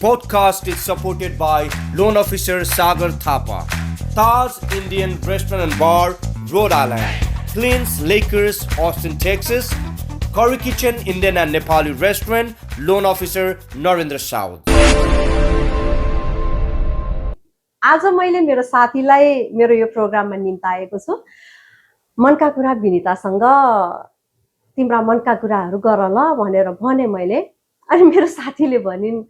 podcast is supported by Loan Officer Sagar Thapa, Taj Indian Restaurant and Bar, Rhode Island, Clint's Lakers, Austin, Texas, Curry Kitchen Indian and Nepali Restaurant, Loan Officer Narendra South. आज मैले मेरो साथीलाई मेरो यो प्रोग्राममा निम्ताएको छु। मनका कुरा विनितासँग तिम्रा मनका कुराहरू गर ल भनेर भने मैले। अनि मेरो साथीले भनिन्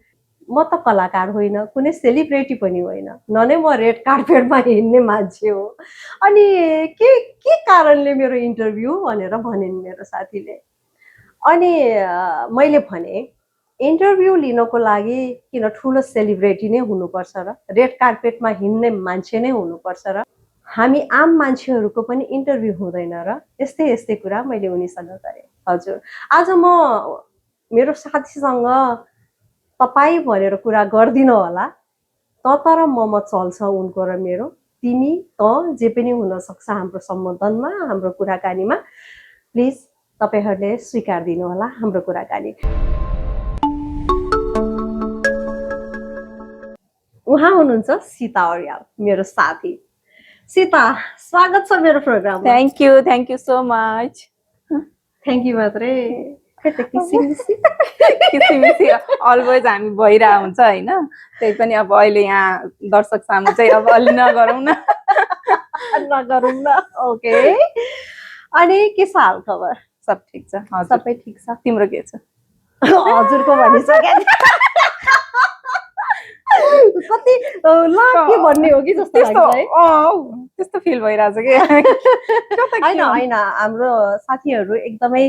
म त कलाकार होइन, कुनै सेलिब्रिटी पनि होइन, न नै म रेड कार्पेटमा हिँड्ने मान्छे हो। अनि के कारणले मेरो इन्टरभ्यू भनेर भनिन् मेरो साथीले। अनि मैले भने इन्टरभ्यू लिनको लागि किन ठुलो सेलिब्रिटी नै हुनुपर्छ र, रेड कार्पेटमा हिँड्ने मान्छे नै हुनुपर्छ र, हामी आम मान्छेहरूको पनि इन्टरभ्यू हुँदैन र, यस्तै यस्तै कुरा मैले उनीसँग गरेँ। हजुर, आज म मेरो साथीसँग तपाईँ भनेर कुरा गर्दिनँ होला, तर म चल्छ उनको र मेरो, तिमी त जे पनि हुनसक्छ हाम्रो सम्बन्धनमा, हाम्रो कुराकानीमा। प्लिज तपाईँहरूले स्वीकार दिनु होला हाम्रो कुराकानी। उहाँ हुनुहुन्छ सीता अर्याल, मेरो साथी। सीता, स्वागत छ मेरो प्रोग्राममा। Thank you so much. Thank you मात्रै, किसिमिसी अलवेज हामी भइरहेको हुन्छ होइन, त्यही पनि अब अहिले यहाँ दर्शक सामु चाहिँ अब अलि नगरौँ न। ओके। अनि के छ हाल खबर? सब ठिक छ, सबै ठिक छ। तिम्रो के छ? हजुरको भनिसके कति के भन्ने हो कि जस्तो लाग्छ है। त्यस्तो फिल भइरहेछ कि होइन, हाम्रो साथीहरू एकदमै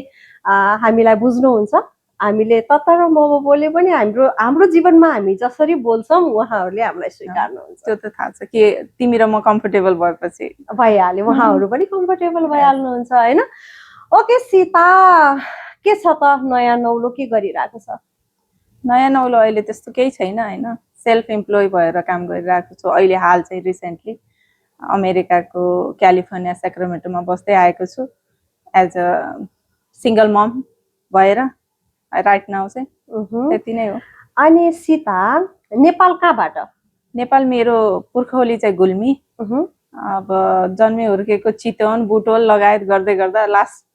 हामीलाई बुझ्नुहुन्छ। हामीले तर म बोले पनि हाम्रो जीवनमा हामी जसरी बोल्छौँ उहाँहरूले हामीलाई स्वीकार्नुहुन्छ। त्यो त थाहा छ कि तिमी र म कम्फर्टेबल भएपछि भइहाल्यो, उहाँहरू पनि कम्फर्टेबल भइहाल्नुहुन्छ होइन। ओके सीता, के छ त नयाँ नौलो, के गरिरहेको छ? नयाँ नौलो अहिले त्यस्तो केही छैन होइन, सेल्फ इम्प्लोय भएर काम गरिरहेको छु। अहिले हाल चाहिँ रिसेन्टली अमेरिकाको क्यालिफोर्निया सेक्रामेन्टोमा बस्दै आएको छु एज अ सिङ्गल मम भएर राइट नाउ चाहिँ त्यति नै हो। अनि सीता, नेपाल कहाँबाट? नेपाल मेरो पुर्खौली चाहिँ गुल्मी, अब जन्मे हुर्केको चितवन बुटोल लगायत गर्दै गर्दा लास्ट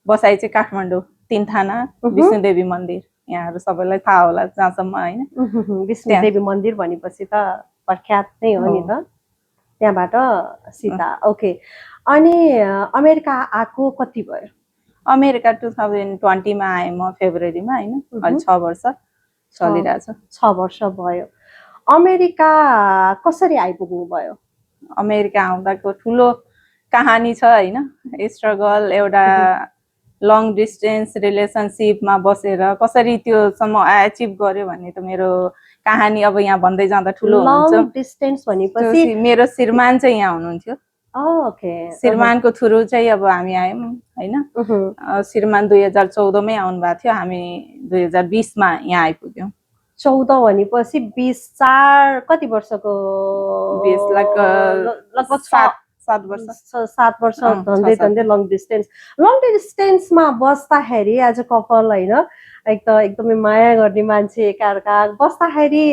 बसाइ चाहिँ काठमाडौँ 3 थाना विष्णुदेवी मन्दिर। यहाँहरू सबैलाई थाहा होला जहाँसम्म होइन। विष्णुदेवी मन्दिर भनेपछि त प्रख्यात नै हो नि त, त्यहाँबाट सीता। ओके। अनि अमेरिका आएको कति भयो? अमेरिका 2020मा आएँ म, फेब्रुअरीमा होइन। अहिले 6 वर्ष चलिरहेछ। 6 वर्ष भयो। अमेरिका कसरी आइपुग्नु भयो? अमेरिका आउँदाको ठुलो कहानी छ होइन, स्ट्रगल, एउटा लङ डिस्टेन्स रिलेसनसिपमा बसेर कसरी त्योसम्म एचिभ गर्यो भन्ने त मेरो कहानी अब यहाँ भन्दै जाँदा ठुलो हुन्छ। लङ डिस्टेन्स भनेपछि मेरो श्रीमान चाहिँ यहाँ हुनुहुन्थ्यो। ओके। श्रीमानको थ्रु चाहिँ अब हामी आयौँ होइन। श्रीमान 2014मै आउनु भएको थियो, हामी 2020मा यहाँ आइपुग्यौँ। 14 भनेपछि 20 कति वर्षको? 20 लगभग 7 वर्ष धन्दै लङ डिस्टेन्समा बस्दाखेरि एज अ कपल होइन, एकदमै माया गर्ने मान्छे एकाअर्का बस्दाखेरि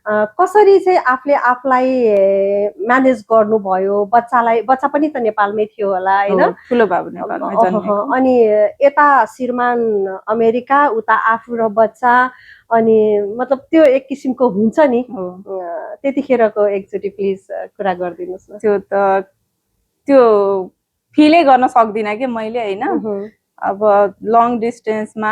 कसरी चाहिँ आफूलाई म्यानेज गर्नुभयो? बच्चा पनि त नेपालमै थियो होला होइन? ठुलो बाबु नेपालमै जन्मेको। अनि यता श्रीमान अमेरिका, उता आफू र बच्चा, अनि मतलब त्यो एक किसिमको हुन्छ नि, त्यतिखेरको एकचोटि प्लिज कुरा गरिदिनुहोस् न। त्यो फिलै गर्न सक्दिनँ कि मैले होइन। अब लङ डिस्टेन्समा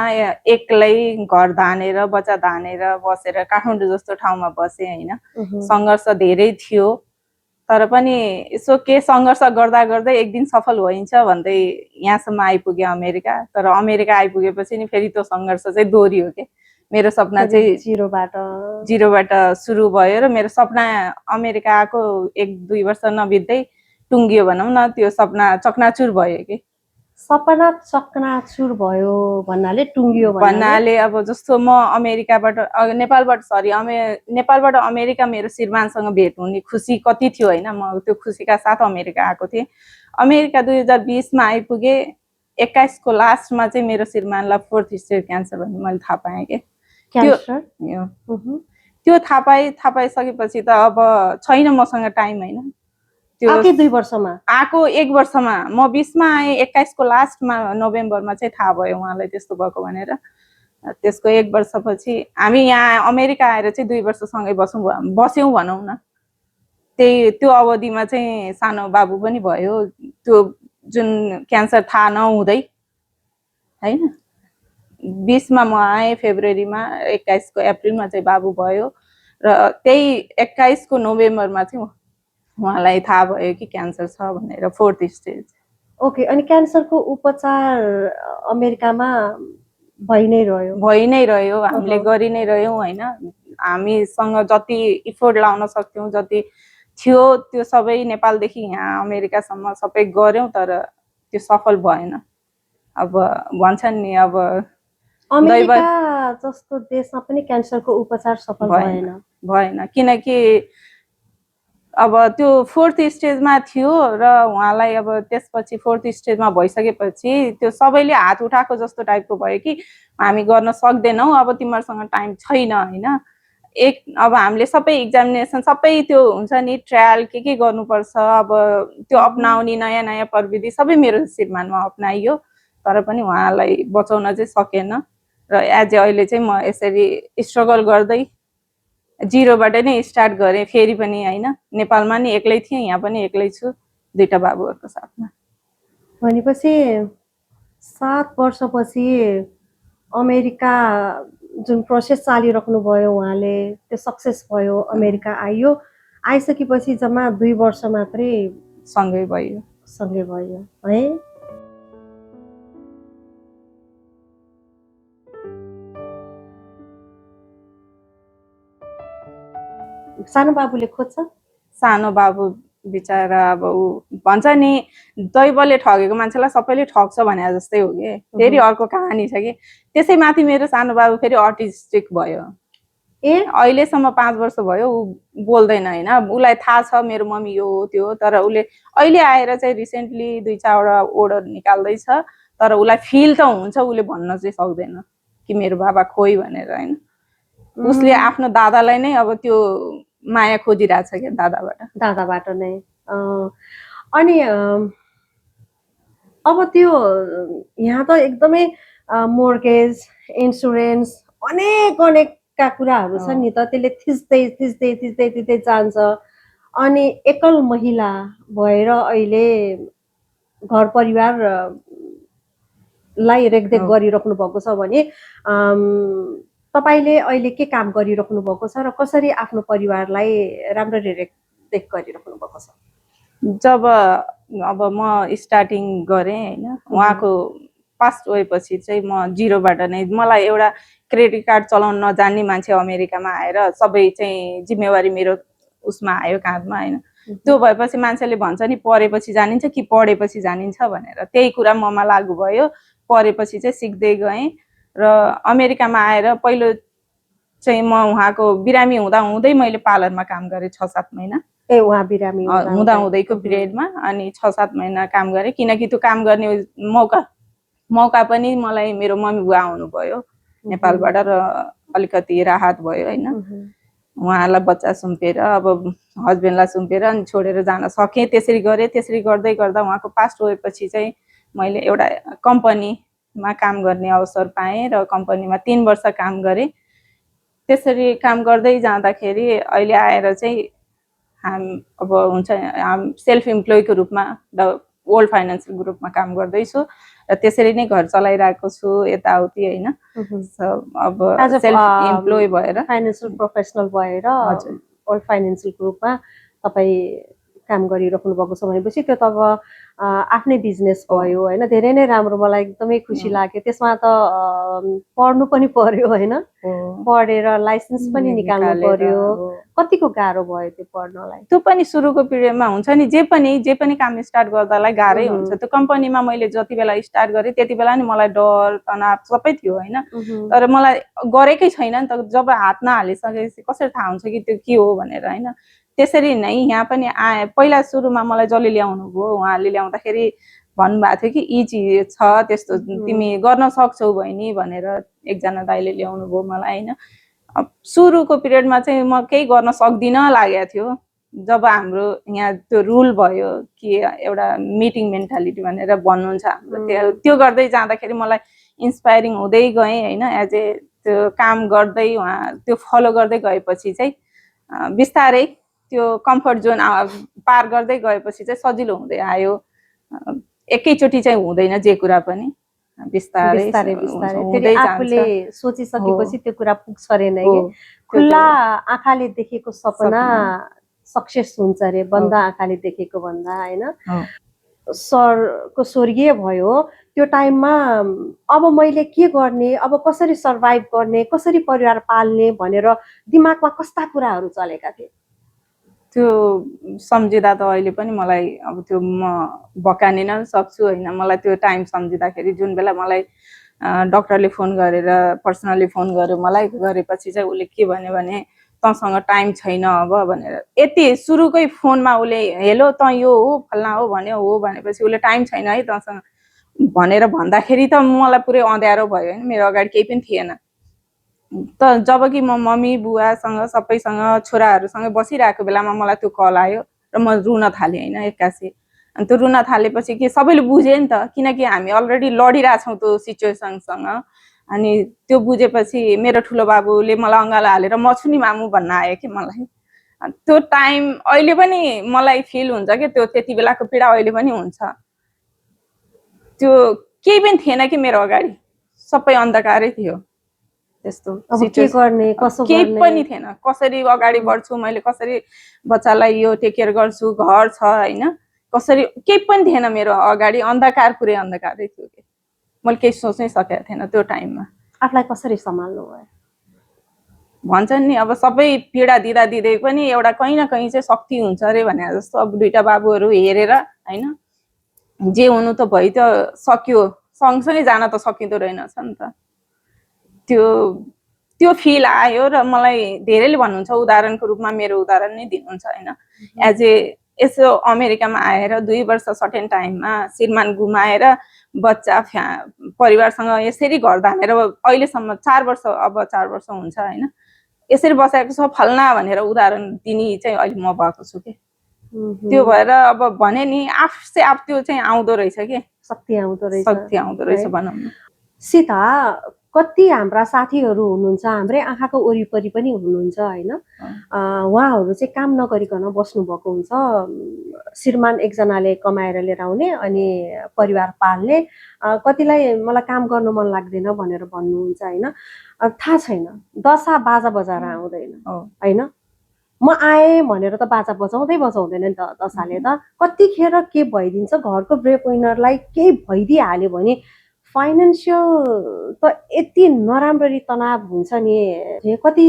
एक्लै घर धानेर बच्चा धानेर बसेर काठमाडौँ जस्तो ठाउँमा बसेँ होइन। सङ्घर्ष धेरै थियो, तर पनि यसो के सङ्घर्ष गर्दा गर्दै एक दिन सफल होइन्छ भन्दै यहाँसम्म आइपुग्यो अमेरिका। तर अमेरिका आइपुगेपछि नि फेरि त्यो सङ्घर्ष चाहिँ दोहोरियो के। मेरो सपना चाहिँ जिरोबाट सुरु भयो र मेरो सपना अमेरिका आएको 1-2 वर्ष नबित्दै टुङ्गियो भनौँ न। त्यो सपना चकनाचुर भयो कि। सपना चकनाचुर भयो भन्नाले टुङ्गियो भन्नाले अब जस्तो म नेपालबाट अमेरिका मेरो श्रीमानसँग भेट हुने खुसी कति थियो होइन। म त्यो खुसीका साथ अमेरिका आएको थिएँ। अमेरिका 2020मा आइपुगेँ। 21 को लास्टमा चाहिँ मेरो श्रीमानलाई 4th स्टेज क्यान्सर भन्ने मैले थाहा पाएँ कि। त्यो थाहा पाइसकेपछि त अब छैन मसँग टाइम होइन। त्यो आकै 2 वर्षमा आएको 1 वर्षमा म 20 मा आएँ, 21 को लास्टमा नोभेम्बरमा चाहिँ थाहा भयो उहाँलाई त्यस्तो भएको भनेर। त्यसको 1 वर्षपछि हामी यहाँ अमेरिका आएर चाहिँ 2 वर्षसँगै बस्यौँ भनौँ न। त्यो अवधिमा चाहिँ सानो बाबु पनि भयो, त्यो जुन क्यान्सर थाहा नहुँदै होइन। 20 मा म आएँ फेब्रुअरीमा, 21 को अप्रिलमा चाहिँ बाबु भयो र त्यही 21 को नोभेम्बरमा चाहिँ उहाँलाई थाहा भयो कि क्यान्सर छ भनेर, 4th स्टेज। ओके, अनि क्यान्सरको उपचार अमेरिकामा भइ नै रह्यो, हामीले गरि नै रह्यौँ होइन। हामीसँग जति इफोर्ट लाउन सक्थ्यौँ, जति थियो त्यो सबै नेपालदेखि यहाँ अमेरिकासम्म सबै गऱ्यौँ, तर त्यो सफल भएन। अब भन्छन् नि अब अमेरिका जस्तो देशमा पनि क्यान्सरको उपचार सफल भएन, किनकि अब त्यो 4th स्टेजमा थियो र उहाँलाई अब त्यसपछि 4th स्टेजमा भइसकेपछि त्यो सबैले हात उठाएको जस्तो टाइपको भयो कि हामी गर्न सक्दैनौँ, अब तिमीहरूसँग टाइम छैन होइन। अब हामीले सबै एक्जामिनेसन सबै त्यो हुन्छ नि, ट्रायल के गर्नुपर्छ, अब त्यो अपनाउने नयाँ नयाँ प्रविधि सबै मेरो श्रीमानमा अपनाइयो, तर पनि उहाँलाई बचाउन चाहिँ सकेन। र अहिले चाहिँ म यसरी स्ट्रगल गर्दै 0बाट नै स्टार्ट गरेँ फेरि पनि होइन। नेपालमा नि एक्लै थिएँ, यहाँ पनि एक्लै छु, 2टा बाबुहरूको साथमा। भनेपछि 7 वर्षपछि अमेरिका जुन प्रोसेस चालिराख्नु भयो उहाँले, त्यो सक्सेस भयो, अमेरिका आइसकेपछि जम्मा 2 वर्ष मात्रै सँगै भयो है। सानो बाबुले खोज्छ? सानो बाबु बिचरा अब ऊ भन्छ नि, दैवले ठगेको मान्छेलाई सबैले ठग्छ भने जस्तै हो कि। फेरि अर्को कहानी छ कि त्यसै माथि मेरो सानो बाबु फेरि अटिस्टिक भयो। अहिलेसम्म 5 वर्ष भयो ऊ बोल्दैन होइन। उसलाई थाहा छ मेरो मम्मी यो हो त्यो हो, तर उसले अहिले आएर चाहिँ रिसेन्टली 2-4वटा ओर्डर निकाल्दैछ, तर उसलाई फिल त हुन्छ, उसले भन्न चाहिँ सक्दैन कि मेरो बाबा खोइ भनेर होइन। उसले आफ्नो दादालाई नै अब त्यो माया खोजिरहेछ क्या, दादाबाट नै। अनि अब त्यो यहाँ त एकदमै मोर्गेज, इन्सुरेन्स, अनेकका कुराहरू छ नि त, त्यसले थिच्दै जान्छ। अनि एकल महिला भएर अहिले घर परिवारलाई रेखदेख गरिराख्नु भएको छ भने तपाईले अहिले के काम गरिराख्नु भएको छ र कसरी आफ्नो परिवारलाई राम्ररी रेखदेख गरिराख्नु भएको छ? जब अब म स्टार्टिङ गरेँ होइन, उहाँको पास्ट भएपछि चाहिँ म 0बाट नै, मलाई एउटा क्रेडिट कार्ड चलाउन नजान्ने मान्छे अमेरिकामा आएर सबै चाहिँ जिम्मेवारी मेरो उसमा आयो, काँधमा होइन। त्यो भएपछि मान्छेले भन्छ नि पढेपछि जानिन्छ कि पढेपछि जानिन्छ भनेर, त्यही कुरा ममा लागु भयो। पढेपछि चाहिँ सिक्दै गएँ र अमेरिकामा आएर पहिलो चाहिँ म उहाँको बिरामी हुँदै मैले पार्लरमा काम गरेँ 6-7 महिना। उहाँ बिरामी हुँदाहुँदैको पिरियडमा अनि 6-7 महिना काम गरेँ, किनकि त्यो काम गर्ने मौका पनि मलाई मेरो मम्मी बुवा आउनुभयो नेपालबाट र अलिकति राहत भयो होइन। उहाँलाई बच्चा सुम्पेर, अब हस्बेन्डलाई सुम्पेर अनि छोडेर जान सकेँ। त्यसरी गरेँ। त्यसरी गर्दै गर्दा उहाँको पास्ट भएपछि चाहिँ मैले एउटा कम्पनीमा काम गर्ने अवसर पाएँ र कम्पनीमा 3 वर्ष काम गरेँ। त्यसरी काम गर्दै जाँदाखेरि अहिले आएर चाहिँ अब हुन्छ सेल्फ इम्प्लोयको रूपमा वर्ल्ड फाइनेन्सियल ग्रुपमा काम गर्दैछु र त्यसरी नै घर चलाइरहेको छु यताउति होइन। अब सेल्फ इम्प्लोय भएर, फाइनेन्सियल प्रोफेसनल भएर वर्ल्ड फाइनेन्सियल ग्रुपमा तपाईँ काम गरिराख्नु भएको छ भनेपछि त्यो त अब आफ्नै बिजनेस भयो होइन। धेरै नै राम्रो, मलाई एकदमै खुसी लाग्यो। त्यसमा त पढ्नु पनि पर्यो होइन, पढेर लाइसेन्स पनि निकाल्नु पर्यो। कतिको गाह्रो भयो त्यो पढ्नलाई? त्यो पनि सुरुको पिरियडमा हुन्छ नि, जे पनि काम स्टार्ट गर्दालाई गाह्रै हुन्छ। त्यो कम्पनीमा मैले जति बेला स्टार्ट गरेँ त्यति बेला नि मलाई डर तनाव सबै थियो होइन, तर मलाई गरेकै छैन नि त। जब हात नहालिसकेपछि कसरी थाहा हुन्छ कि त्यो के हो भनेर होइन। त्यसरी नै यहाँ पनि आए। पहिला सुरुमा मलाई जसले ल्याउनु भयो उहाँले ल्याउँदाखेरि भन्नुभएको थियो कि यी चिज छ त्यस्तो, तिमी गर्न सक्छौ बहिनी भनेर एकजना दाइले ल्याउनु भयो मलाई होइन। सुरुको पिरियडमा चाहिँ म केही गर्न सक्दिनँ लागेको थियो जब हाम्रो यहाँ त्यो रुल भयो कि एउटा मिटिङ मेन्टालिटी भनेर भन्नुहुन्छ हाम्रो त्यो गर्दै जाँदाखेरि मलाई इन्सपायरिङ हुँदै गएँ होइन एज ए त्यो काम गर्दै उहाँ त्यो फलो गर्दै गएपछि चाहिँ बिस्तारै त्यो कम्फर्ट जोन पार गर्दै गएपछि चाहिँ सजिलो हुँदै आयो एकैचोटि चाहिँ हुँदैन जे कुरा पनि बिस्तारै बिस्तारै बिस्तारै फेरि आफूले सोचिसकेपछि त्यो कुरा पुग्छ अरे नै खुल्ला आँखाले देखेको सपना सक्सेस हुन्छ अरे बन्द आँखाले देखेको भन्दा होइन सरको स्वर्गीय भयो त्यो टाइममा अब मैले के गर्ने अब कसरी सर्भाइभ गर्ने कसरी परिवार पाल्ने भनेर दिमागमा कस्ता कुराहरू चलेका थिए त्यो सम्झिँदा त अहिले पनि मलाई अब त्यो म भकानिन सक्छु होइन मलाई त्यो टाइम सम्झिँदाखेरि जुन बेला मलाई डक्टरले फोन गरेर पर्सनली फोन गर्यो मलाई गरेपछि चाहिँ उसले के भन्यो भने तँसँग टाइम छैन अब भनेर यति सुरुकै फोनमा उसले हेलो तँ यो हो फल्ना हो भन्यो हो भनेपछि उसले टाइम छैन है तँसँग भनेर भन्दाखेरि त मलाई पुरै अँध्यारो भयो होइन मेरो अगाडि केही पनि थिएन त जब कि म मम्मी बुवासँग सबैसँग छोराहरूसँग बसिरहेको बेलामा मलाई त्यो कल आयो र म रुन थालेँ होइन एक्कासी अनि त्यो रुन थालेपछि के सबैले बुझे नि त किनकि हामी अलरेडी लडिरहेछौँ त्यो सिचुएसनसँग अनि त्यो बुझेपछि मेरो ठुलो बाबुले मलाई अँगालो हालेर म छु नि मामु भन्न आयो कि मलाई त्यो टाइम अहिले पनि मलाई फिल हुन्छ कि त्यो त्यति बेलाको पीडा अहिले पनि हुन्छ त्यो केही पनि थिएन कि मेरो अगाडि सबै अन्धकारै थियो त्यस्तो केही पनि थिएन कसरी अगाडि बढ्छु मैले कसरी बच्चालाई यो टेक केयर गर्छु घर छ होइन कसरी केही पनि थिएन मेरो अगाडि अन्धकार पुरै अन्धकारै थियो कि मैले केही सोच्नै सकेको थिएन त्यो टाइममा आफूलाई कसरी सम्हाल्नु भयो भन्छन् नि अब सबै पीडा दिँदै पनि एउटा कहीँ न कहीँ चाहिँ शक्ति हुन्छ अरे भने जस्तो अब दुईटा बाबुहरू हेरेर होइन जे हुनु त भइ त सक्यो सँगसँगै जान त सकिँदो रहेनछ नि त त्यो फिल आयो र मलाई धेरैले भन्नुहुन्छ उदाहरणको रूपमा मेरो उदाहरण नै दिनुहुन्छ होइन एज ए यसो अमेरिकामा आएर 2 वर्ष सर्टेन टाइममा श्रीमान गुमाएर बच्चा परिवारसँग यसरी घर धानेर अहिलेसम्म 4 वर्ष अब 4 वर्ष हुन्छ होइन यसरी बसेको छ फल्ना भनेर उदाहरण दिने चाहिँ अहिले म भएको छु कि त्यो भएर अब भने नि आफसे आफ त्यो चाहिँ आउँदो रहेछ कि शक्ति आउँदो रहेछ भनौँ सीता कति हाम्रा साथीहरू हुनुहुन्छ हाम्रै आँखाको वरिपरि पनि हुनुहुन्छ होइन उहाँहरू चाहिँ काम नगरिकन बस्नु भएको हुन्छ श्रीमान एकजनाले कमाएर लिएर आउने अनि परिवार पाल्ने कतिलाई मलाई काम गर्न मन लाग्दैन भनेर भन्नुहुन्छ होइन थाहा छैन दशा बाजा बजाएर आउँदैन होइन म आएँ भनेर त बाजा बजाउँदैन नि त दशाले त कतिखेर के भइदिन्छ घरको ब्रेक विनरलाई केही भइदिइहाल्यो भने फाइनेन्सियल त यति नराम्ररी तनाव हुन्छ नि कति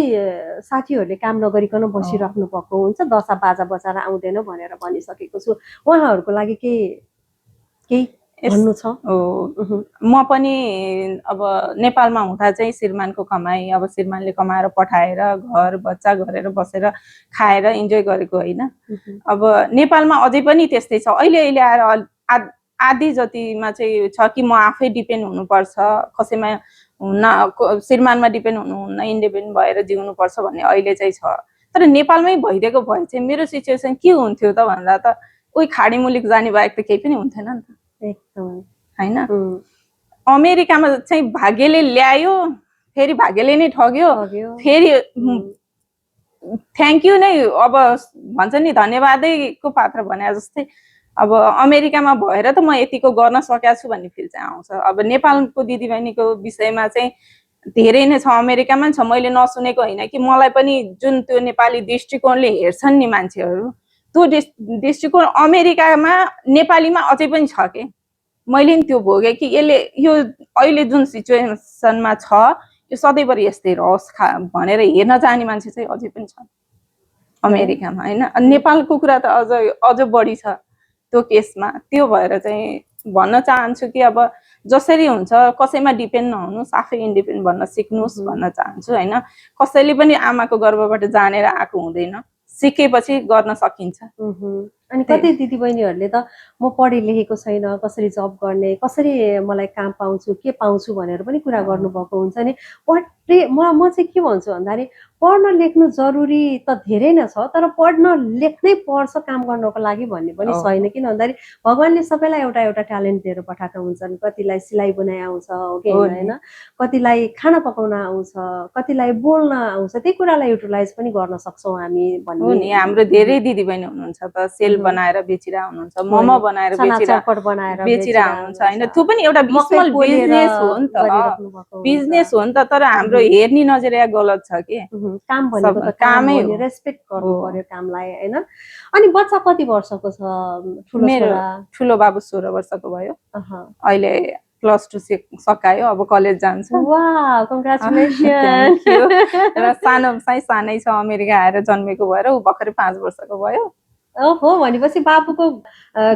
साथीहरूले काम नगरिकन बसिराख्नु भएको हुन्छ दशा बाजा बजाएर आउँदैन भनेर भनिसकेको छु उहाँहरूको लागि केही भन्नु छ म पनि अब नेपालमा हुँदा चाहिँ श्रीमानको कमाई अब श्रीमानले कमाएर पठाएर घर बच्चा गरेर बसेर खाएर इन्जोय गरेको होइन अब नेपालमा अझै पनि त्यस्तै छ अहिले आएर आधी जतिमा चाहिँ छ कि म आफै डिपेन्ड हुनुपर्छ कसैमा हुन्न श्रीमानमा डिपेन्ड हुनुहुन्न इन्डिपेन्डेन्ट भएर जिउनुपर्छ भन्ने अहिले चाहिँ छ तर नेपालमै भइदिएको भए चाहिँ मेरो सिचुएसन के हुन्थ्यो त भन्दा त उही खाडी मुलुक जाने बाहेक त केही पनि हुन्थेन नि त एकदम होइन अमेरिकामा चाहिँ भाग्यले ल्यायो फेरि भाग्यले नै ठग्यो फेरि थ्याङ्क यू नै अब भन्छ नि धन्यवादैको पात्र भने जस्तै अब अमेरिकामा भएर त म यतिको गर्न सकेको छु भन्ने फिल चाहिँ आउँछ अब नेपालको दिदीबहिनीको विषयमा चाहिँ धेरै नै छ अमेरिकामा छ मैले नसुनेको होइन कि मलाई पनि जुन त्यो नेपाली दृष्टिकोणले हेर्छन् नि मान्छेहरू त्यो दृष्टिकोण अमेरिकामा नेपालीमा अझै पनि छ कि मैले नि त्यो भोगेँ कि यसले यो अहिले जुन सिचुएसनमा छ यो सधैँभरि यस्तै रहोस् भनेर हेर्न जाने मान्छे चाहिँ अझै पनि छ अमेरिकामा होइन नेपालको कुरा त अझ बढी छ त्यो केसमा त्यो भएर चाहिँ भन्न चाहन्छु कि अब जसरी हुन्छ कसैमा डिपेन्ड नहुनुहोस् आफै इन्डिपेन्डेन्ट भन्न सिक्नुहोस् भन्न चाहन्छु होइन कसैले पनि आमाको गर्भबाट जानेर आएको हुँदैन सिकेपछि गर्न सकिन्छ अनि कति दिदीबहिनीहरूले त म पढे लेखेको छैन, कसरी जब गर्ने, कसरी मलाई काम पाउँछु, के पाउँछु भनेर पनि कुरा गर्नुभएको हुन्छ नि। म चाहिँ के भन्छु भन्दाखेरि पढ्न लेख्नु जरुरी त धेरै नै छ, तर पढ्न लेख्नै पर्छ काम गर्नको लागि भन्ने पनि छैन। किन भन्दाखेरि भगवान्ले सबैलाई एउटा एउटा ट्यालेन्ट दिएर पठाएका हुन्छन्। कतिलाई सिलाइ बुनाइ आउँछ हो कि होइन, कतिलाई खाना पकाउन आउँछ, कतिलाई बोल्न आउँछ, त्यही कुरालाई युटिलाइज पनि गर्न सक्छौँ हामी हो नि। हाम्रो धेरै दिदीबहिनी हुनुहुन्छ त सेल बनाएर बेचिरा हुनुहुन्छ, मोमो बनाएर बेचिरा हुनुहुन्छ होइन। त्यो पनि एउटा स्मल बिजनेस हो नि त, बिजनेस हो नि त। तर हाम्रो हेर्ने नजरिया गलत छ कि काम भनेको त कामै हो, रेस्पेक्ट गर्नु पर्यो कामलाई होइन। अनि बच्चा कति वर्षको छ? मेरो ठुलो बाबु 16 वर्षको भयो, अहिले +2 सकायो, अब कलेज जान्छ। वाह, कङ्ग्रेचुलेसन। र सानो चाहिँ सानै छ, अमेरिका आएर जन्मेको भएर ऊ भर्खरै 5 वर्षको भयो। ओहो, भनेपछि बाबुको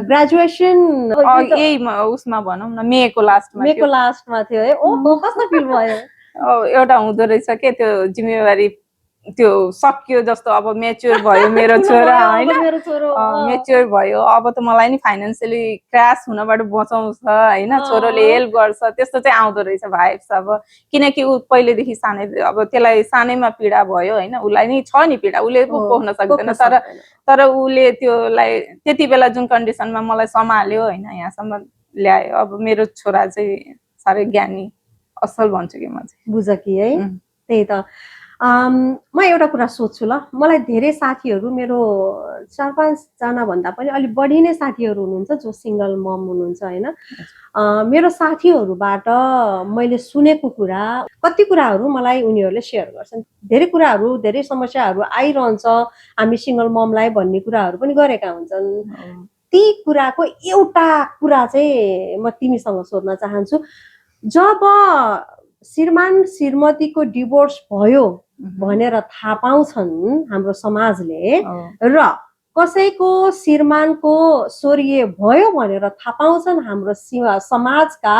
ग्रेजुएसन यही उसमा भनौँ न, मेको लास्टमा थियो है। ओहो, कस्तो फिल भयो? एउटा हुँदो रहेछ के, त्यो जिम्मेवारी त्यो सक्यो जस्तो। अब मेच्योर भयो मेरो छोरा होइन, मेच्योर भयो, अब त मलाई नि फाइनेन्सियली क्रास हुनबाट बचाउँछ होइन, छोरोले हेल्प गर्छ, त्यस्तो चाहिँ आउँदो रहेछ भाइब्स। अब किनकि ऊ पहिलेदेखि सानै, अब त्यसलाई सानैमा पीडा भयो होइन, उसलाई नि छ नि पीडा, उसले पो पोख्न सक्दैन। तर उसले त्योलाई त्यति बेला जुन कन्डिसनमा मलाई सम्हाल्यो होइन, यहाँसम्म ल्यायो। अब मेरो छोरा चाहिँ साह्रै ज्ञानी असल भन्छु कि म चाहिँ। बुझ कि है, त्यही त। म एउटा कुरा सोध्छु ल, मलाई धेरै साथीहरू, मेरो 4-5 जना भन्दा पनि अलिक बढी नै साथीहरू हुनुहुन्छ जो सिङ्गल मम हुनुहुन्छ होइन। मेरो साथीहरूबाट मैले सुनेको कुरा, कति कुराहरू मलाई उनीहरूले सेयर गर्छन्। धेरै कुराहरू, धेरै समस्याहरू आइरहन्छ हामी सिङ्गल ममलाई भन्ने कुराहरू पनि गरेका हुन्छन्। ती कुराको एउटा कुरा चाहिँ म तिमीसँग सोध्न चाहन्छु। जब श्रीमान श्रीमतीको डिभोर्स भयो भनेर थाहा पाउँछन् हाम्रो समाजले, र कसैको श्रीमानको स्वर्गीय भयो भनेर थाहा पाउँछन् हाम्रो समाजका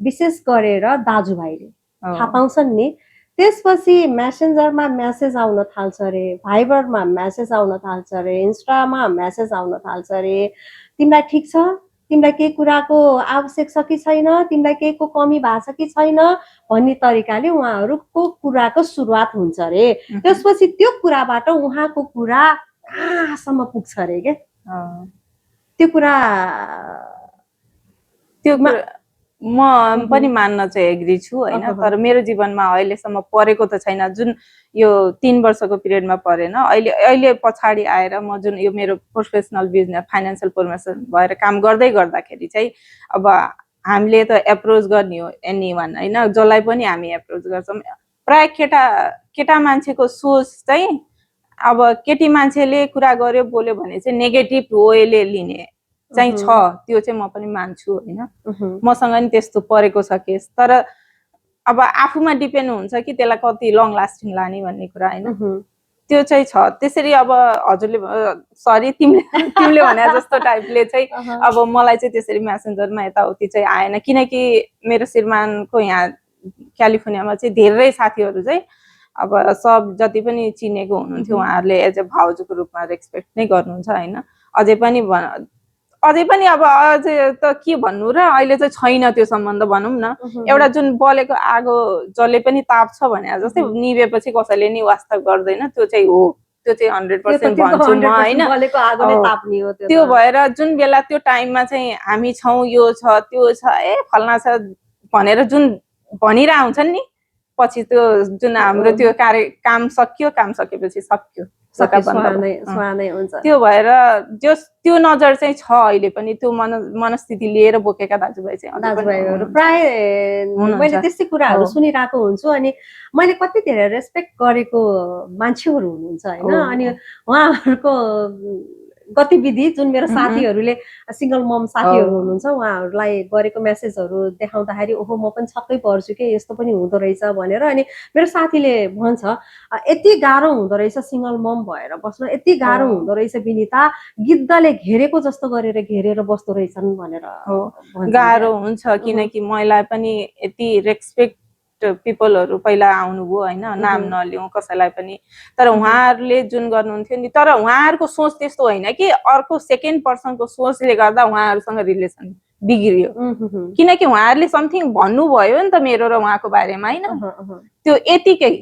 विशेष गरेर दाजुभाइले थाहा पाउँछन् नि, त्यसपछि मेसेन्जरमा मेसेज आउन थाल्छ अरे, भाइबरमा मेसेज आउन थाल्छ अरे, इन्स्टामा मेसेज आउन थाल्छ अरे, तिमीलाई ठिक छ, तिमीलाई केही कुराको आवश्यक छ कि छैन, तिमीलाई केहीको कमी भएको छ कि छैन भन्ने तरिकाले उहाँहरूको कुराको सुरुवात हुन्छ अरे। त्यसपछि त्यो कुराबाट उहाँको कुरा कहाँसम्म पुग्छ अरे के, त्यो कुरा म पनि मान्न चाहिँ एग्री छु होइन। तर मेरो जीवनमा अहिलेसम्म परेको त छैन, जुन यो 3 वर्षको पिरियडमा परेन। अहिले पछाडि आएर म जुन यो मेरो प्रोफेसनल बिजनेस फाइनेन्सियल प्रोफेसन भएर काम गर्दै गर्दाखेरि चाहिँ अब हामीले त एप्रोच गर्ने हो एनी वान होइन, जसलाई पनि हामी एप्रोच गर्छौँ। प्राय केटा मान्छेको सोच चाहिँ अब केटी मान्छेले कुरा गर्यो बोल्यो भने चाहिँ नेगेटिभ वेले लिने चाहिँ छ, त्यो चाहिँ म पनि मान्छु होइन। मसँग नि त्यस्तो परेको छ केस। तर अब आफूमा डिपेन्ड हुन्छ कि त्यसलाई कति लङ लास्टिङ लाने भन्ने कुरा होइन, त्यो चाहिँ छ। त्यसरी अब हजुरले सरी तिमीले भने जस्तो टाइपले चाहिँ अब मलाई चाहिँ त्यसरी मेसेन्जरमा यताउति चाहिँ आएन, किनकि मेरो श्रीमानको यहाँ क्यालिफोर्नियामा चाहिँ धेरै साथीहरू चाहिँ अब सब जति पनि चिनेको हुनुहुन्थ्यो उहाँहरूले एज अ भाउजूको रूपमा रेस्पेक्ट नै गर्नुहुन्छ होइन। अझै पनि अब अझै त के भन्नु र, अहिले चाहिँ छैन त्यो सम्बन्ध भनौँ न। एउटा जुन बलेको आगो जसले पनि ताप्छ भने जस्तै निभेपछि कसैले नि वास्ता गर्दैन, त्यो चाहिँ हो, त्यो चाहिँ 100% भन्छु म होइन। त्यो भएर जुन बेला त्यो टाइममा चाहिँ हामी छौँ, यो छ त्यो छ, फल्ना छ भनेर जुन भनिरह हुन्छन् नि, पछि त्यो जुन हाम्रो त्यो काम सकेपछि सक्यो, त्यो भएर त्यो नजर चाहिँ छ अहिले पनि। त्यो मनस्थिति लिएर बोकेका दाजुभाइ चाहिँ दाजुभाइहरू प्राय मैले त्यस्तै कुराहरू सुनिरहेको हुन्छु। अनि मैले कति धेरै रेस्पेक्ट गरेको मान्छेहरू हुनुहुन्छ होइन, अनि उहाँहरूको गतिविधि जुन मेरो साथीहरूले सिङ्गल मम साथीहरू हुनुहुन्छ उहाँहरूलाई गरेको मेसेजहरू देखाउँदाखेरि ओहो म पनि छक्कै पर्छु के, यस्तो पनि हुँदो रहेछ भनेर। अनि मेरो साथीले भन्छ यति गाह्रो हुँदो रहेछ सिङ्गल मम भएर बस्न, यति गाह्रो हुँदो रहेछ विनिता, गिद्धले घेरेको जस्तो गरेर घेरेर बस्दो रहेछन् भनेर। गाह्रो हुन्छ किनकि महिला पनि यति रेस्पेक्ट पिपलहरू पहिला आउनुभयो होइन, नाम नलिउँ कसैलाई पनि, तर उहाँहरूले जुन गर्नुहुन्थ्यो नि, तर उहाँहरूको सोच त्यस्तो होइन कि अर्को सेकेन्ड पर्सनको सोचले गर्दा उहाँहरूसँग रिलेसन बिग्रियो, किनकि उहाँहरूले समथिङ भन्नुभयो नि त मेरो र उहाँको बारेमा होइन, त्यो यतिकै।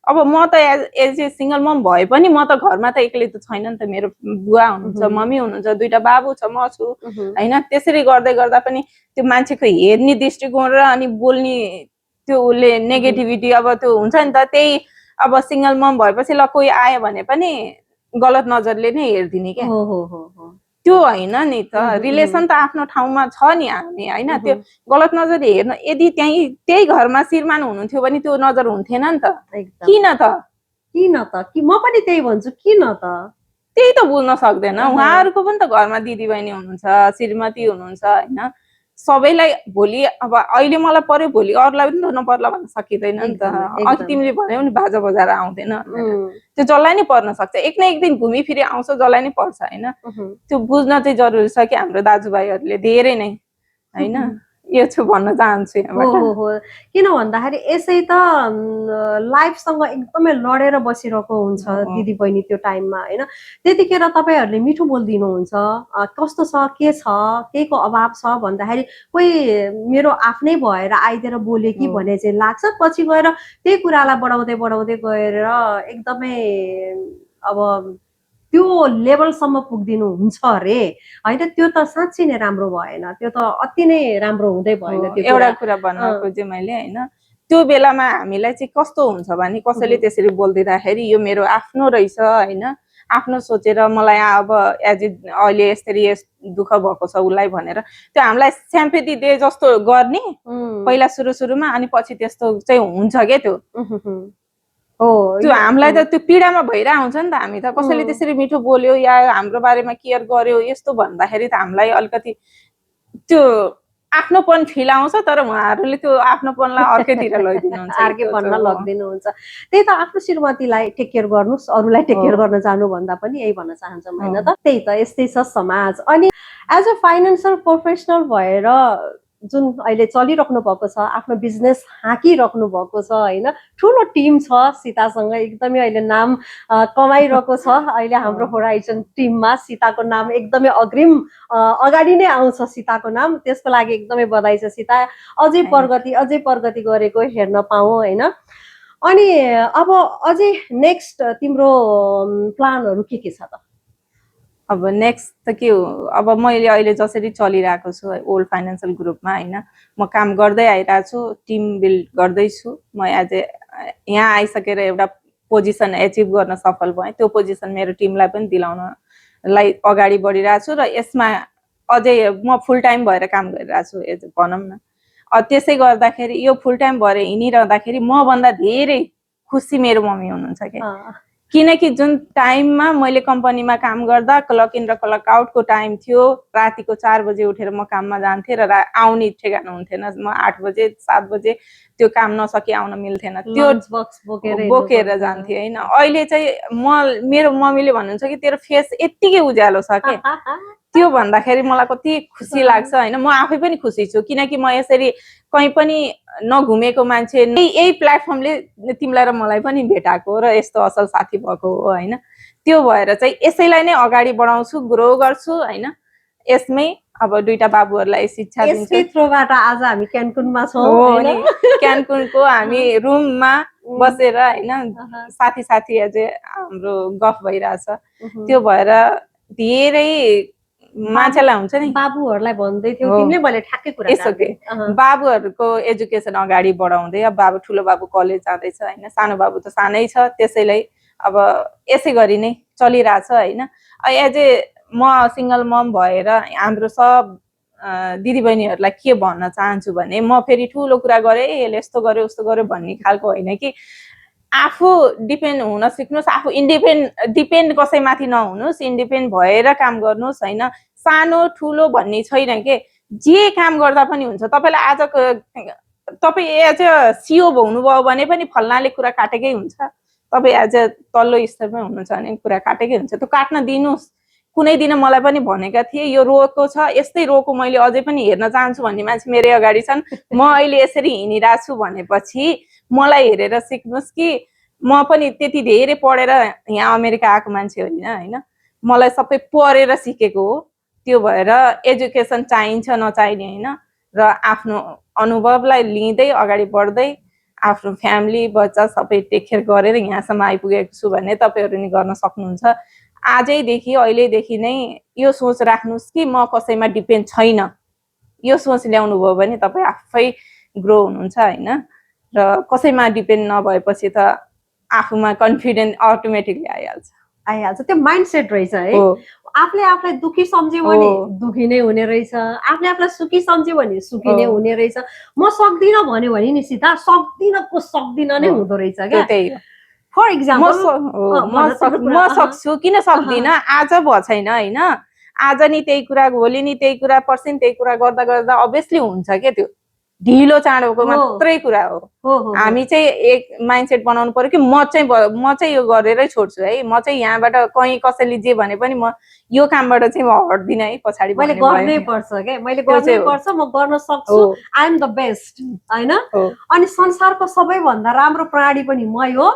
अब म त एज ए सिङ्गल मम भए पनि म त घरमा त एक्लै त छैन नि त, मेरो बुवा हुनुहुन्छ, मम्मी हुनुहुन्छ, 2टा बाबु छ, म छु होइन। त्यसरी गर्दै गर्दा पनि त्यो मान्छेको हेर्ने दृष्टिकोण र अनि बोल्ने त्यो उसले नेगेटिभिटी, अब त्यो हुन्छ नि त, त्यही अब सिङ्गल मम भएपछि ल कोही आयो भने पनि गलत नजरले नै हेरिदिने क्या, त्यो होइन नि त। रिलेसन त आफ्नो ठाउँमा छ नि हामी होइन, त्यो गलत नजरले हेर्न, यदि त्यही घरमा श्रीमान हुनुहुन्थ्यो भने त्यो नजर हुन्थेन नि त। किन त कि म पनि त्यही भन्छु, किन त त्यही त बुझ्न सक्दैन। उहाँहरूको पनि त घरमा दिदीबहिनी हुनुहुन्छ, श्रीमती हुनुहुन्छ होइन, सबैलाई भोलि अब अहिले मलाई पर्यो भोलि अरूलाई पनि नपर्ला भन्न सकिँदैन नि त। अघि तिमीले भन्यौ नि बाजा बजाएर आउँदैन, त्यो जसलाई नै पर्न सक्छ, एक न एक दिन घुमिफिरी आउँछ, जसलाई नै पर्छ होइन। त्यो बुझ्न चाहिँ जरुरी छ कि हाम्रो दाजुभाइहरूले धेरै नै होइन, यो चाहिँ भन्न चाहन्छु यहाँबाट। किन भन्दाखेरि यसै त लाइफसँग एकदमै लडेर बसिरहेको हुन्छ दिदी बहिनी त्यो टाइममा होइन। त्यतिखेर तपाईँहरूले मिठो बोलिदिनुहुन्छ, कस्तो छ के छ केको अभाव छ भन्दाखेरि कोही मेरो आफ्नै भएर आइदिएर बोल्यो कि भन्ने चाहिँ लाग्छ। पछि गएर त्यही कुरालाई बढाउँदै बढाउँदै गएर एकदमै अब त्यो लेभलसम्म पुगिदिनु हुन्छ अरे होइन। त्यो त साँच्चै नै राम्रो भएन, त्यो त अति नै राम्रो हुँदै भएन। त्यो एउटा कुरा भन्न खोजेँ मैले होइन, त्यो बेलामा हामीलाई चाहिँ कस्तो हुन्छ भने कसैले त्यसरी बोलिदिँदाखेरि यो मेरो आफ्नो रहेछ होइन, आफ्नो सोचेर मलाई अब एज ए अहिले यसरी दुःख भएको छ उसलाई भनेर त्यो हामीलाई स्याम्पेथी दे जस्तो गर्ने पहिला सुरुमा, अनि पछि त्यस्तो चाहिँ हुन्छ क्या त्यो। त्यो हामीलाई त त्यो पीडामा भइरहेको हुन्छ नि त। हामी त कसैले त्यसरी मिठो बोल्यो या हाम्रो बारेमा केयर गर्यो यस्तो भन्दाखेरि त हामीलाई अलिकति त्यो आफ्नोपन फिल आउँछ, तर उहाँहरूले त्यो आफ्नोपनलाई अर्कैतिर लैदिनुहुन्छ, अर्कैपनमा लगिदिनुहुन्छ। त्यही त आफ्नो श्रीमतीलाई टेक केयर गर्नुहोस्, अरूलाई टेक केयर गर्न जानुभन्दा पनि यही भन्न चाहन्छौँ होइन त। त्यही त यस्तै छ समाज। अनि एज अ फाइनेन्सियल प्रोफेसनल भएर जुन अहिले चलिराख्नु भएको छ, आफ्नो बिजनेस हाँकिराख्नु भएको छ होइन, ठुलो टिम छ सीतासँग, एकदमै अहिले नाम कमाइरहेको छ अहिले हाम्रो होराइजन टिममा। सीताको नाम एकदमै अगाडि नै आउँछ सीताको नाम, त्यसको लागि एकदमै बधाई छ सीता। अझै प्रगति गरेको हेर्न पाऊँ होइन। अनि अब अझै नेक्स्ट तिम्रो प्लानहरू के छ त? अब नेक्स्ट त के हो, अब मैले अहिले जसरी चलिरहेको छु ओल्ड फाइनेन्सियल ग्रुपमा होइन, म काम गर्दै आइरहेको छु, टिम बिल्ड गर्दैछु। म एज ए यहाँ आइसकेर एउटा पोजिसन एचिभ गर्न सफल भएँ, त्यो पोजिसन मेरो टिमलाई पनि दिलाउनलाई अगाडि बढिरहेको छु। र यसमा अझै म फुल टाइम भएर काम गरिरहेको छु एज भनौँ न। त्यसै गर्दाखेरि यो फुल टाइम भएर हिँडिरहँदाखेरि मभन्दा धेरै खुसी मेरो मम्मी हुनुहुन्छ क्या। किनकि जुन टाइममा मैले कम्पनीमा काम गर्दा क्लक इन र क्लक आउटको टाइम थियो, रातिको 4 बजे उठेर म काममा जान्थेँ र आउने ठेगाना हुन्थेन। म 8 बजे 7 बजे त्यो काम नसकी आउन मिल्थेन, त्यो बोकेर जान्थेँ होइन। अहिले चाहिँ मेरो मम्मीले भन्नुहुन्छ कि तेरो फेस यत्तिकै उज्यालो छ के, त्यो भन्दाखेरि मलाई कति खुसी लाग्छ होइन। म आफै पनि खुसी छु, किनकि म यसरी कहीँ पनि नघुमेको मान्छे यही प्लेटफर्मले तिमीलाई र मलाई पनि भेटाएको र यस्तो असल साथी भएको हो होइन। त्यो भएर चाहिँ यसैलाई नै अगाडि बढाउँछु, ग्रो गर्छु होइन। यसमै अब 2टा बाबुहरूलाई शिक्षा दिन्छु। यसकै थ्रुबाट आज हामी क्यानकुनमा छौँ नि, क्यानकुनको हामी रुममा बसेर होइन साथी अझै हाम्रो गफ भइरहेछ। त्यो भएर धेरै मान्छेलाई हुन्छ नि, बाबुहरूलाई भन्दै थियौ तिमीले, मैले ठ्याक्कै कुरा यसो बाबुहरूको एजुकेसन अगाडि बढाउँदै। अब ठुलो बाबु कलेज जाँदैछ होइन, सानो बाबु त सानै छ, त्यसैलाई अब यसै गरी नै चलिरहेछ होइन। एज ए म सिङ्गल मम भएर हाम्रो सब दिदीबहिनीहरूलाई के भन्न चाहन्छु भने, म फेरि ठुलो कुरा गरेँ यसले यस्तो गर्यो उस्तो गर्यो भन्ने खालको होइन कि आफू डिपेन्ड हुन सिक्नुहोस्, आफू डिपेन्ड कसैमाथि नहुनुहोस्, इन्डिपेन्डेन्ट भएर काम गर्नुहोस् होइन। सानो ठुलो भन्ने छैन के, जे काम गर्दा पनि हुन्छ। तपाईँलाई आज तपाईँ एज अ सिओ हुनुभयो भने पनि फल्नाले कुरा काटेकै हुन्छ, तपाईँ एज अ तल्लो स्तरमै हुनुहुन्छ भने कुरा काटेकै हुन्छ, त्यो काट्न दिनुहोस्। कुनै दिन मलाई पनि भनेका थिए यो रोगको छ, यस्तै रोगको मैले अझै पनि हेर्न चाहन्छु भन्ने मान्छे मेरै अगाडि छन्। म अहिले यसरी हिँडिरहेको छु भनेपछि मलाई हेरेर सिक्नुहोस् कि म पनि त्यति धेरै पढेर यहाँ अमेरिका आएको मान्छे होइन होइन, मलाई सबै पढेर सिकेको हो। त्यो भएर एजुकेसन चाहिन्छ नचाहिने होइन, र आफ्नो अनुभवलाई लिँदै अगाडि बढ्दै आफ्नो फ्यामिली बच्चा सबै टेक केयर गरेर यहाँसम्म आइपुगेको छु भने तपाईँहरू नि गर्न सक्नुहुन्छ। आजैदेखि अहिलेदेखि नै यो सोच राख्नुहोस् कि म कसैमा डिपेन्ड छैन। यो सोच ल्याउनु भयो भने तपाईँ आफै ग्रो हुनुहुन्छ होइन, र कसैमा डिपेन्ड नभएपछि त आफूमा कन्फिडेन्स अटोमेटिकली आइहाल्छ। त्यो माइन्डसेट रहेछ है। आफूले आफूलाई दुखी सम्झ्यो भने दुखी नै हुने रहेछ, आफूले आफूलाई सुखी सम्झ्यो भने सुखी नै हुने रहेछ। म सक्दिनँ भन्यो भने नि सीता सक्दिनँको सक्दिनँ नै हुँदो रहेछ क्या। फर इक्जाम्पल म सक्छु किन सक्दिनँ, आज भयो छैन होइन, आज नि त्यही कुरा भोलि नि त्यही कुरा पर्सि त्यही कुरा गर्दा गर्दा अभियसली हुन्छ क्या। त्यो ढिलो चाँडोको मात्रै कुरा हो। हामी चाहिँ एक माइन्डसेट बनाउनु पर्यो कि म चाहिँ यो गरेरै छोड्छु है, म चाहिँ यहाँबाट कहीँ कसैले जे भने पनि म यो कामबाट चाहिँ म हट्दिनँ है, पछाडि मैले गर्नै पर्छ क्या, मैले गर्नै पर्छ, म गर्न सक्छु, आई एम द बेस्ट होइन। अनि संसारको सबैभन्दा राम्रो प्राणी पनि मै हो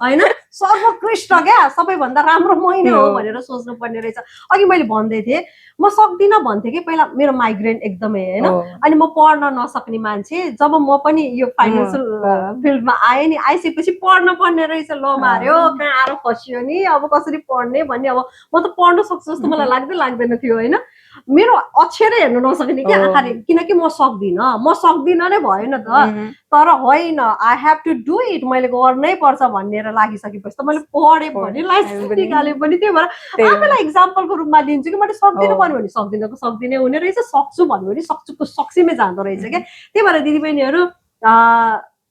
होइन, सर्वोत्कृष्ट क्या, सबैभन्दा राम्रो मै नै हो भनेर सोच्नु पर्ने रहेछ। अघि मैले भन्दै थिएँ म सक्दिनँ भन्थेँ कि पहिला, मेरो माइग्रेन एकदमै होइन, अनि म पढ्न नसक्ने मान्छे। जब म पनि यो फाइनेन्सियल फिल्डमा आएँ नि, आइसकेपछि पढ्न पर्ने रहेछ, ल मार्यो कहाँ आएर फसियो नि, अब कसरी पढ्ने भन्ने। अब म त पढ्न सक्छु जस्तो मलाई लाग्दैन थियो होइन, मेरो अक्षरै हेर्नु नसक्ने क्या आँखाले, किनकि म सक्दिनँ नै भयो नि त। तर होइन, I have to do it, मैले गर्नै पर्छ भनेर लागिसकेपछि त मैले पढेँ भने लाइसेन्स निकालेँ पनि। त्यही भएर आफैलाई इक्जाम्पलको रूपमा लिन्छु कि मैले सक्दिनँ भन्यो भने सक्दिनँको सक्दिनै हुने रहेछ, सक्छु भन्यो भने सक्छुको सक्सीमै जाँदो रहेछ क्या। त्यही भएर दिदीबहिनीहरू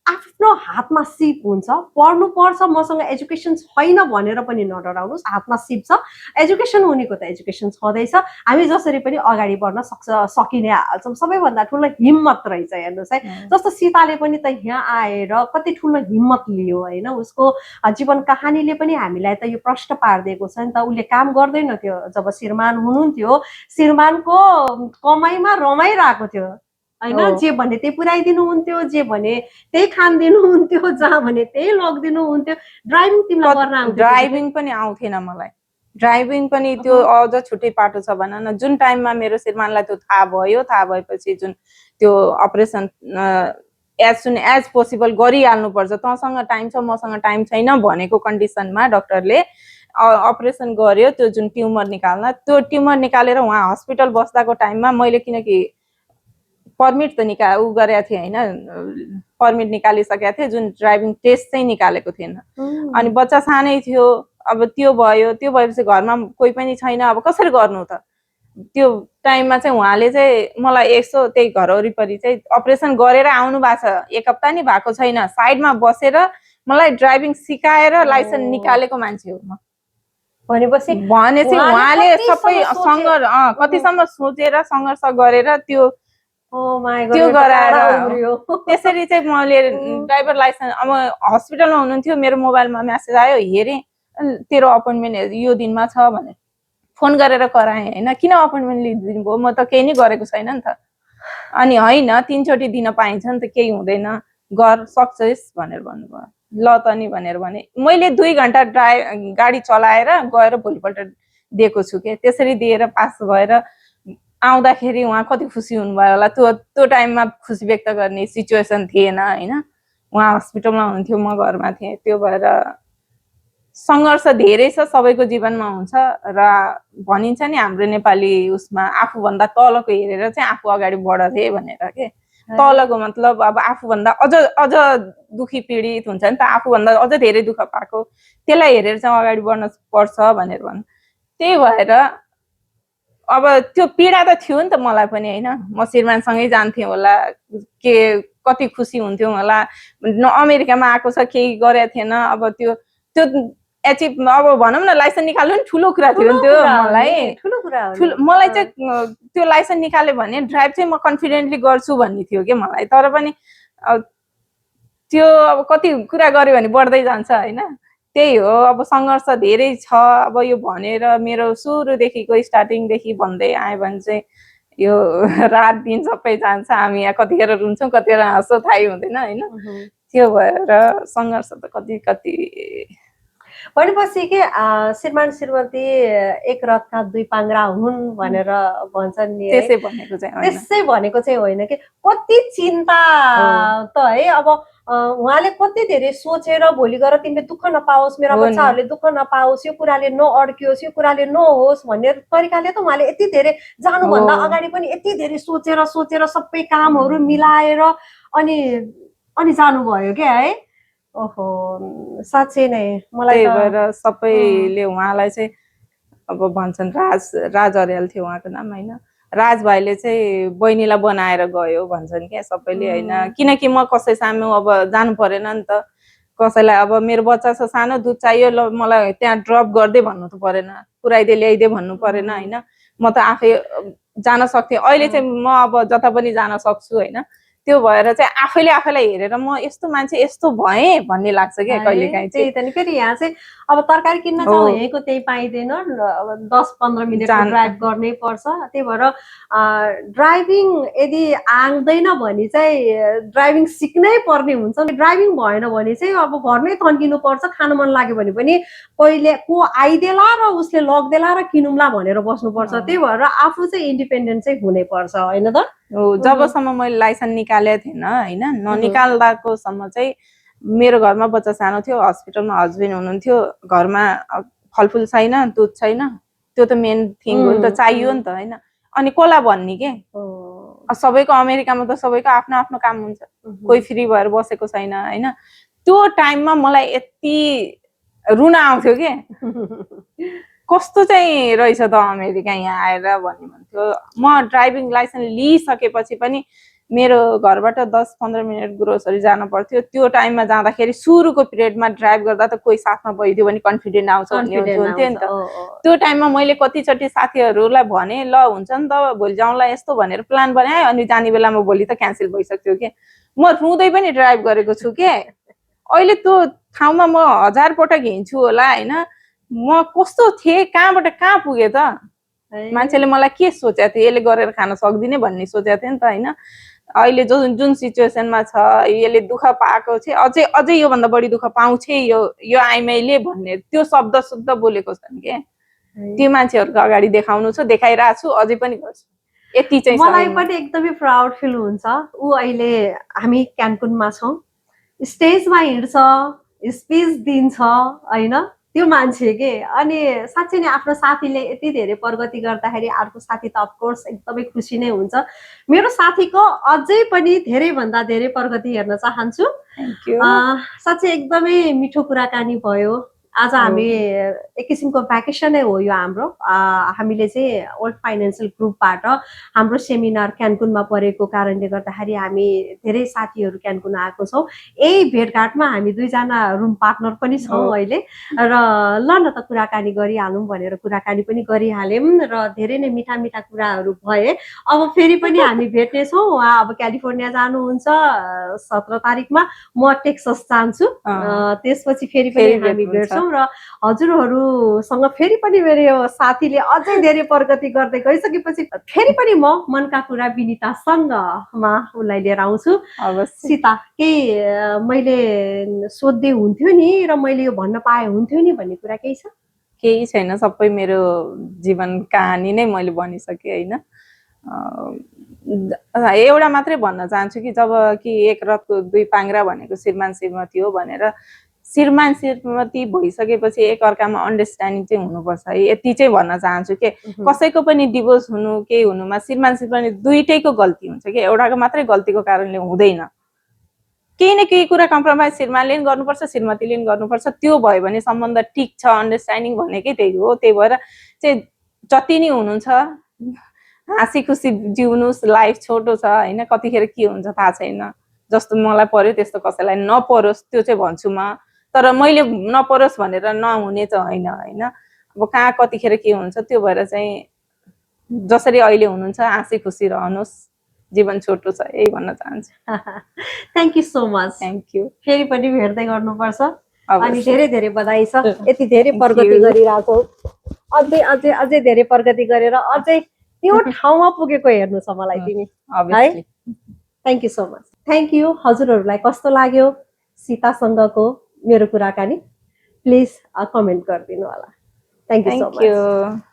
आफ्नो हातमा सिप हुन्छ, पढ्नु पर्छ, मसँग एजुकेसन छैन भनेर पनि नडराउनुहोस्, हातमा सिप छ, एजुकेसन हुनेको त एजुकेसन छँदैछ, हामी जसरी पनि अगाडि बढ्न सकिने हाल्छौँ। सबैभन्दा ठुलो हिम्मत रहेछ हेर्नुहोस् है। जस्तो सीताले पनि त यहाँ आएर कति ठुलो हिम्मत लियो होइन, उसको जीवन कहानीले पनि हामीलाई त यो प्रश्न पारिदिएको छ नि त। उसले काम गर्दैन थियो जब श्रीमान हुनुहुन्थ्यो, श्रीमानको कमाइमा रमाइरहेको थियो होइन, जे भने त्यही पुऱ्याइदिनुहुन्थ्यो, जे भने त्यही खानिदिनुहुन्थ्यो, जहाँ भने त्यही लगिदिनुहुन्थ्यो। ड्राइभिङ तिमीलाई गर्न आउँथ्यो? ड्राइभिङ पनि आउँथेन मलाई, ड्राइभिङ पनि त्यो अझ छुट्टै पाटो छ भन न। जुन टाइममा मेरो श्रीमानलाई त्यो थाहा भयो, थाहा भएपछि जुन त्यो operation as soon as possible गरिहाल्नुपर्छ, तँसँग टाइम छ मसँग टाइम छैन भनेको कन्डिसनमा डक्टरले अपरेसन गर्यो। त्यो जुन ट्युमर निकाल्न, त्यो ट्युमर निकालेर उहाँ हस्पिटल बस्दाको टाइममा मैले, किनकि पर्मिट त गरेको थिएँ होइन, पर्मिट निकालिसकेको थिएँ, जुन ड्राइभिङ टेस्ट चाहिँ निकालेको थिएन। अनि बच्चा सानै थियो, अब त्यो भयो, त्यो भएपछि घरमा कोही पनि छैन, अब कसरी गर्नु त। त्यो टाइममा चाहिँ उहाँले चाहिँ मलाई यसो त्यही घर वरिपरि चाहिँ अपरेसन गरेर आउनु भएको छ, एक हप्ता नि भएको छैन, साइडमा बसेर मलाई ड्राइभिङ सिकाएर लाइसेन्स निकालेको मान्छे हो म। भनेपछि उहाँले सबै कतिसम्म सोचेर सङ्घर्ष गरेर त्यो गराएर त्यसरी चाहिँ मैले ड्राइभर लाइसेन्स। अब हस्पिटलमा हुनुहुन्थ्यो, मेरो मोबाइलमा म्यासेज आयो, हेरेँ तेरो अपोइन्टमेन्ट यो दिनमा छ भनेर फोन गरेर कराएँ होइन, किन अपोइन्टमेन्ट लिइदिनु भयो, म त केही नै गरेको छैन नि त। अनि होइन 3 चोटि दिन पाइन्छ नि त, केही हुँदैन, गर सक्छस् भनेर भन्नुभयो। ल त नि भनेर भने मैले 2 घन्टा गाडी चलाएर गएर भोलिपल्ट दिएको छु के। त्यसरी दिएर पास भएर आउँदाखेरि उहाँ कति खुसी हुनुभयो होला। त्यो टाइममा खुसी व्यक्त गर्ने सिचुएसन थिएन होइन, उहाँ हस्पिटलमा हुनुहुन्थ्यो, म घरमा थिएँ। त्यो भएर सङ्घर्ष धेरै छ, सबैको जीवनमा हुन्छ। र भनिन्छ नि हाम्रो नेपाली उसमा, आफूभन्दा तलको हेरेर चाहिँ आफू अगाडि बढ्थे भनेर के। तलको मतलब अब आफूभन्दा अझ दुखी पीडित हुन्छ नि त, आफूभन्दा अझ धेरै दुःख पाएको, त्यसलाई हेरेर चाहिँ अगाडि बढ्न पर्छ भनेर भन्छ। त्यही भएर अब त्यो पीडा त थियो नि त मलाई पनि होइन, म श्रीमानसँगै जान्थेँ होला, के कति खुसी हुन्थ्यो होला। अमेरिकामा आएको छ, केही गरेको थिएन, अब त्यो एचिभ, अब भनौँ न लाइसेन्स निकाल्नु पनि ठुलो कुरा थियो नि त्यो मलाई। मलाई चाहिँ त्यो लाइसेन्स निकाल्यो भने ड्राइभ चाहिँ म कन्फिडेन्टली गर्छु भन्ने थियो कि मलाई। तर पनि त्यो अब कति कुरा गर्यो भने बढ्दै जान्छ होइन, त्यही हो, अब सङ्घर्ष धेरै छ। अब यो भनेर मेरो सुरुदेखिको स्टार्टिङदेखि भन्दै आयो भने चाहिँ यो रात दिन सबै जान्छ। हामी यहाँ कतिखेर रुन्छौँ, कतिखेर हाँस्छौँ, थाहै हुँदैन होइन। त्यो भएर सङ्घर्ष त कति कति भनेपछि के श्रीमान श्रीमती एक रथका दुई पाङ्ग्रा हुन् भनेर भन्छन् नि है। त्यसै भनेको चाहिँ होइन। त्यसै भनेको चाहिँ होइन कि कति चिन्ता त है। अब उहाँले कति धेरै सोचेर भोलि गएर तिमीले दुःख नपाओस्, मेरा बच्चाहरूले दुःख नपाओस्, यो कुराले नअड्कियोस्, यो कुराले नहोस् भन्ने तरिकाले त उहाँले यति धेरै जानुभन्दा अगाडि पनि यति धेरै सोचेर सोचेर सबै कामहरू मिलाएर अनि अनि जानुभयो क्या है। ओहो, साँच्चै नै मलाई त्यही भएर सबैले उहाँलाई चाहिँ अब भन्छन् राज अर्याल थियो उहाँको नाम होइन। राज भाइले चाहिँ बहिनीलाई बनाएर गयो भन्छन् क्या सबैले होइन। किनकि म कसै सामु अब जानु परेन नि त। कसैलाई अब मेरो बच्चा छ सानो, दुध चाहियो, ल मलाई त्यहाँ ड्रप गर्दै भन्नु त परेन, पुऱ्याइदे ल्याइदे भन्नु परेन होइन। म त आफै जान सक्थेँ। अहिले चाहिँ म अब जता पनि जान सक्छु होइन। त्यो भएर चाहिँ आफैले आफैलाई हेरेर म यस्तो मान्छे यस्तो भएँ भन्ने लाग्छ क्या कहिलेकाहीँ चाहिँ। त्यही त नि। फेरि यहाँ चाहिँ अब तरकारी किन्न जाउँ, यहीँको त्यही पाइँदैन, 10-15 मिनट ड्राइभ गर्नै पर्छ। त्यही भएर ड्राइभिङ यदि आउँदैन भने चाहिँ ड्राइभिङ सिक्नै पर्ने हुन्छ। ड्राइभिङ भएन भने चाहिँ अब घरमै तन्किनु पर्छ। खानु मन लाग्यो भने पनि पहिले को आइदेला र उसले लगिदेला र किनौँला भनेर बस्नुपर्छ। त्यही भएर आफू चाहिँ इन्डिपेन्डेन्ट चाहिँ हुनैपर्छ होइन त। जबसम्म मैले लाइसेन्स निकालेको थिएन होइन, ननिकाल्दाकोसम्म चाहिँ मेरो घरमा बच्चा सानो थियो, हस्पिटलमा हस्बेन्ड हुनुहुन्थ्यो, घरमा फलफुल छैन, दुध छैन। त्यो त मेन थिङ हो नि त, चाहियो नि त होइन। अनि कसलाई भन्ने के सबैको अमेरिकामा त सबैको आफ्नो आफ्नो काम हुन्छ, कोही फ्री भएर बसेको छैन होइन। त्यो टाइममा मलाई यति रुन आउँथ्यो के कस्तो चाहिँ रहेछ त अमेरिका यहाँ आएर भन्ने भन्थ्यो। म ड्राइभिङ लाइसेन्स लिइसकेपछि पनि मेरो घरबाट 10-15 मिनट ग्रोसरी जानु पर्थ्यो। त्यो टाइममा जाँदाखेरि सुरुको पिरियडमा ड्राइभ गर्दा त कोही साथमा भइदियो भने कन्फिडेन्ट आउँछ भन्ने हुन्थ्यो नि त। त्यो टाइममा मैले कतिचोटि साथीहरूलाई भने ल हुन्छ नि त भोलि जाउँला यस्तो भनेर प्लान बनाएँ, अनि जाने बेलामा भोलि त क्यान्सल भइसक्थ्यो के। म रुँदै पनि ड्राइभ गरेको छु के। अहिले त्यो ठाउँमा म 1000 पटक हिँड्छु होला होइन। म कस्तो थिएँ, कहाँबाट कहाँ पुगेँ त। मान्छेले मलाई के सोचेको थियो, यसले गरेर खान सक्दिने भन्ने सोचेको थियो नि त होइन। अहिले जुन सिचुएसनमा छ, यसले दुःख पाएको चाहिँ अझै योभन्दा बढी दुःख पाउँछे यो आइमाईले भन्ने त्यो शब्द शुद्ध बोलेको छन् के। त्यो मान्छेहरूको अगाडि देखाउनु छ, देखाइरहेको छु, अझै पनि गर्छु। यति चाहिँ मलाई पनि एकदमै प्राउड फिल हुन्छ। ऊ अहिले हामी क्यानकुनमा छौँ, स्टेजमा हिँड्छ, स्पिच दिन्छ होइन, त्यो मान्छे के। अनि साँच्चै नै आफ्नो साथीले यति धेरै प्रगति गर्दाखेरि अर्को साथी त अफकोर्स एकदमै खुसी नै हुन्छ। मेरो साथीको अझै पनि धेरैभन्दा धेरै प्रगति हेर्न चाहन्छु। साँच्चै एकदमै मिठो कुराकानी भयो। आज हामी एक किसिमको भ्याकेसनै हो यो हाम्रो। हामीले चाहिँ वर्ल्ड फाइनेन्सियल ग्रुपबाट हाम्रो सेमिनार क्यानकुनमा परेको कारणले गर्दाखेरि हामी धेरै साथीहरू क्यानकुन आएको छौँ। यही भेटघाटमा हामी दुईजना रुम पार्टनर पनि छौँ अहिले। र ल न त कुराकानी गरिहालौँ भनेर कुराकानी पनि गरिहाल्यौँ र धेरै नै मिठा मिठा कुराहरू भए। अब फेरि पनि हामी भेट्नेछौँ। उहाँ अब क्यालिफोर्निया जानुहुन्छ 17 तारिकमा, म टेक्सस जान्छु। त्यसपछि फेरि पनि हामी भेट्छौँ र हजुरहरूसँग फेरि पनि मेरो यो साथीले अझै धेरै प्रगति गर्दै गइसकेपछि फेरि पनि म मनका कुरा विनितासँगमा उसलाई लिएर आउँछु। सीता, केही मैले सोध्दै हुन्थ्यो नि र मैले यो भन्न पाए हुन्थ्यो नि भन्ने कुरा केही छ? केही छैन, सबै मेरो जीवन कहानी नै मैले भनिसकेँ होइन। एउटा मात्रै भन्न चाहन्छु कि जब कि एक रथको दुई पाङ्ग्रा भनेको श्रीमान श्रीमती हो भनेर, श्रीमान श्रीमती भइसकेपछि एक अर्कामा अन्डरस्ट्यान्डिङ चाहिँ हुनुपर्छ है, यति चाहिँ भन्न चाहन्छु के। कसैको पनि डिभोर्स हुनु केही हुनुमा श्रीमान श्रीमती दुईटैको गल्ती हुन्छ कि, एउटाको मात्रै गल्तीको कारणले हुँदैन। केही न केही कुरा कम्प्रोमाइज श्रीमानले पनि गर्नुपर्छ, श्रीमतीले पनि गर्नुपर्छ। त्यो भयो भने सम्बन्ध ठिक छ, अन्डरस्ट्यान्डिङ भनेकै त्यही हो। त्यही भएर चाहिँ जति नै हुनुहुन्छ हाँसी खुसी जिउनुहोस्, लाइफ छोटो छ होइन, कतिखेर के हुन्छ थाहा छैन। जस्तो मलाई पर्यो त्यस्तो कसैलाई नपरोस् त्यो चाहिँ भन्छु म। तर मैले नपरोस् भनेर नहुने चाहिँ होइन होइन। अब कहाँ कतिखेर के हुन्छ, त्यो भएर चाहिँ जसरी अहिले हुनुहुन्छ हाँसी खुसी रहनुहोस्, जीवन छोटो छ, यही भन्न चाहन्छु। Thank you so much. Thank you. फेरि पनि भेट्दै गर्नुपर्छ। अनि धेरै धेरै बधाई छ यति धेरै प्रगति गरिरहेछौ अझै अझै अझै धेरै प्रगति गरेर अझै त्यो ठाउँमा पुगेको हेर्नु छ मलाई तिमी है thank you so much thank you हजुरहरूलाई कस्तो लाग्यो सीतासँगको मेरो कुराकानी प्लिज कमेन्ट गरिदिनु होला थ्याङ्क यू सो मच